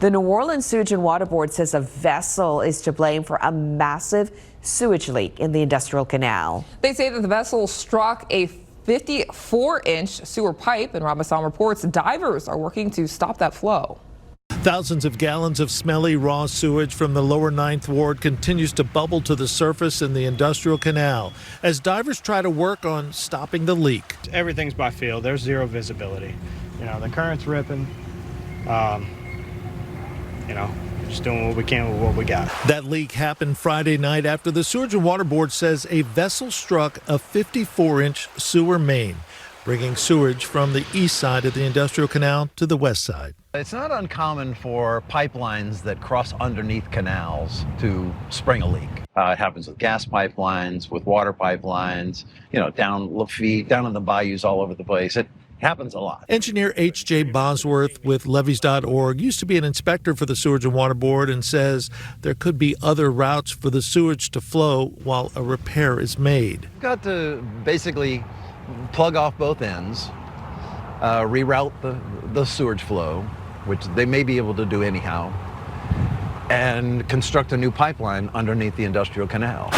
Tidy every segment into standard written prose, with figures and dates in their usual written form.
The New Orleans Sewage and Water Board says a vessel is to blame for a massive sewage leak in the Industrial Canal. They say that the vessel struck a 54-inch sewer pipe, and Rob Masson reports divers are working to stop that flow. Thousands of gallons of smelly raw sewage from the lower 9th Ward continues to bubble to the surface in the Industrial Canal as divers try to work on stopping the leak. Everything's by feel. There's zero visibility. You know, the current's ripping. You know, just doing what we can with what we got. That leak happened Friday night after the Sewerage and Water Board says a vessel struck a 54-inch sewer main, bringing sewage from the east side of the Industrial Canal to the west side. It's not uncommon for pipelines that cross underneath canals to spring a leak. It happens with gas pipelines, with water pipelines, you know, down Lafitte, down in the bayous all over the place. It happens a lot. Engineer HJ Bosworth with levees.org used to be an inspector for the Sewerage and Water Board and says there could be other routes for the sewage to flow while a repair is made. You've got to basically plug off both ends, reroute the sewage flow, which they may be able to do anyhow, and construct a new pipeline underneath the Industrial Canal.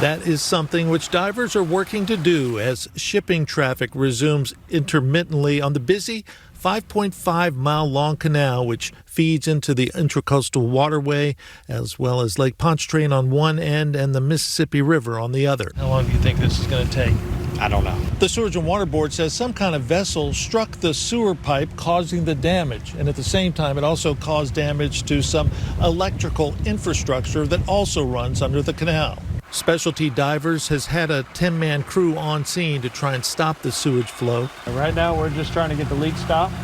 That is something which divers are working to do as shipping traffic resumes intermittently on the busy 5.5-mile-long canal, which feeds into the Intracoastal Waterway, as well as Lake Pontchartrain on one end and the Mississippi River on the other. How long do you think this is going to take? I don't know. The Sewerage and Water Board says some kind of vessel struck the sewer pipe, causing the damage. And at the same time, it also caused damage to some electrical infrastructure that also runs under the canal. Specialty Divers has had a 10-man crew on scene to try and stop the sewage flow. Right now, we're just trying to get the leak stopped,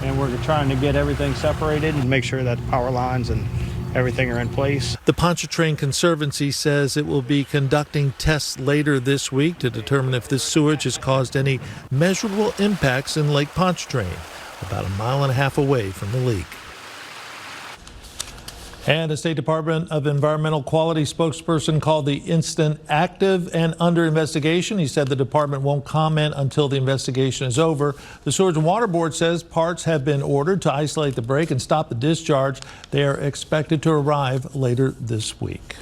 and we're trying to get everything separated and make sure that the power lines and everything are in place. The Pontchartrain Conservancy says it will be conducting tests later this week to determine if this sewage has caused any measurable impacts in Lake Pontchartrain, about a mile and a half away from the leak. And a State Department of Environmental Quality spokesperson called the incident active and under investigation. He said the department won't comment until the investigation is over. The Sewerage and Water Board says parts have been ordered to isolate the break and stop the discharge. They are expected to arrive later this week.